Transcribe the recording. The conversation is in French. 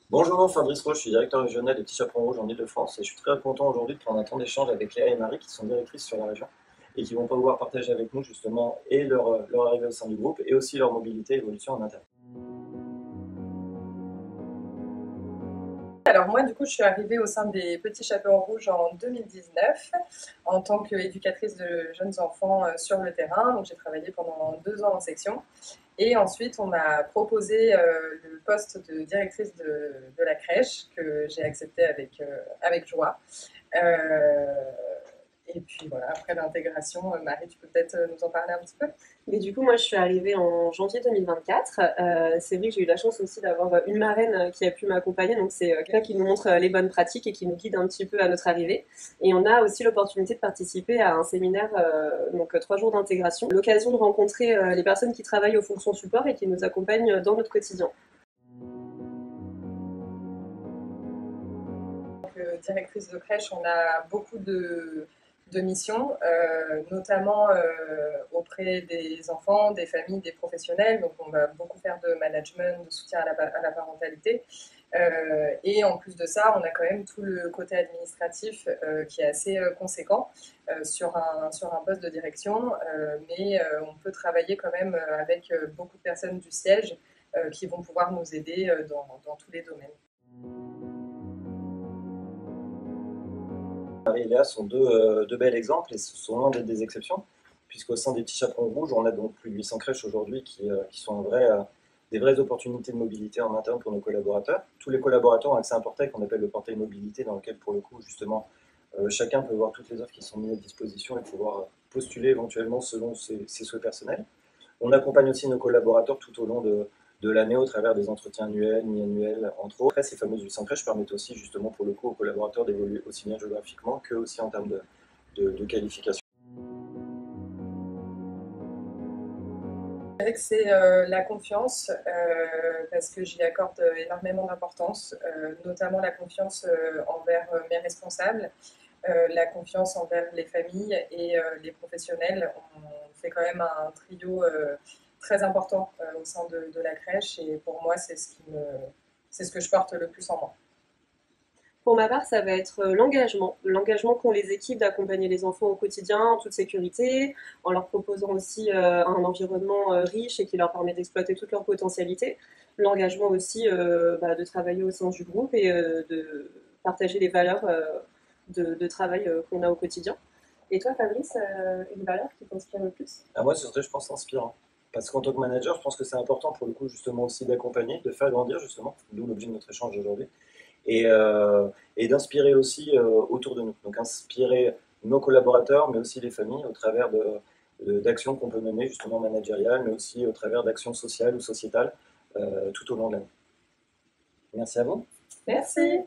Bonjour, Fabrice Roche, je suis directeur régional des Petits Chaperons Rouges en Île-de-France et je suis très content aujourd'hui de prendre un temps d'échange avec Léa et Marie qui sont directrices sur la région et qui vont pouvoir partager avec nous justement et leur arrivée au sein du groupe et aussi leur mobilité et évolution en interne. Alors moi, du coup, je suis arrivée au sein des Petits Chaperons Rouges en 2019 en tant qu'éducatrice de jeunes enfants sur le terrain. Donc j'ai travaillé pendant 2 ans en section. Et ensuite, on m'a proposé le poste de directrice de la crèche que j'ai accepté avec joie. Euh, et puis voilà, après l'intégration, Marie, tu peux peut-être nous en parler un petit peu. Mais du coup, moi, je suis arrivée en janvier 2024. C'est vrai que j'ai eu la chance aussi d'avoir une marraine qui a pu m'accompagner. Donc, c'est quelqu'un qui nous montre les bonnes pratiques et qui nous guide un petit peu à notre arrivée. Et on a aussi l'opportunité de participer à un séminaire, donc 3 jours d'intégration. L'occasion de rencontrer les personnes qui travaillent aux fonctions support et qui nous accompagnent dans notre quotidien. Directrice de crèche, on a beaucoup de missions, notamment auprès des enfants, des familles, des professionnels. Donc on va beaucoup faire de management, de soutien à la parentalité. Et en plus de ça, on a quand même tout le côté administratif qui est assez conséquent sur un poste de direction, mais on peut travailler quand même avec beaucoup de personnes du siège qui vont pouvoir nous aider dans tous les domaines. Marie et Léa sont deux bels exemples et ce sont loin d'être des exceptions puisqu'au sein des Petits Chaperons Rouges, on a donc plus de 800 crèches aujourd'hui qui sont des vraies opportunités de mobilité en interne pour nos collaborateurs. Tous les collaborateurs ont accès à un portail qu'on appelle le portail mobilité dans lequel pour le coup justement chacun peut voir toutes les offres qui sont mises à disposition et pouvoir postuler éventuellement selon ses souhaits personnels. On accompagne aussi nos collaborateurs tout au long de l'année au travers des entretiens annuels, mi-annuels, entre autres. Après, ces fameuses 800 crèches permettent aussi justement pour le coup aux collaborateurs d'évoluer aussi bien géographiquement que aussi en termes de qualification. Je dirais que c'est la confiance, parce que j'y accorde énormément d'importance, notamment la confiance envers mes responsables, la confiance envers les familles et les professionnels. On fait quand même un trio très important au sein de la crèche et pour moi, c'est ce que je porte le plus en moi. Pour ma part, ça va être l'engagement qu'ont les équipes d'accompagner les enfants au quotidien en toute sécurité, en leur proposant aussi un environnement riche et qui leur permet d'exploiter toute leur potentialité. L'engagement aussi de travailler au sein du groupe et de partager les valeurs de travail qu'on a au quotidien. Et toi, Fabrice, une valeur qui t'inspire le plus? Moi, ce serait, je pense, inspirant. Parce qu'en tant que manager, je pense que c'est important pour le coup justement aussi d'accompagner, de faire grandir justement, d'où l'objet de notre échange aujourd'hui, et d'inspirer aussi autour de nous. Donc inspirer nos collaborateurs, mais aussi les familles au travers d'actions qu'on peut mener justement managériales, mais aussi au travers d'actions sociales ou sociétales tout au long de l'année. Merci à vous. Merci.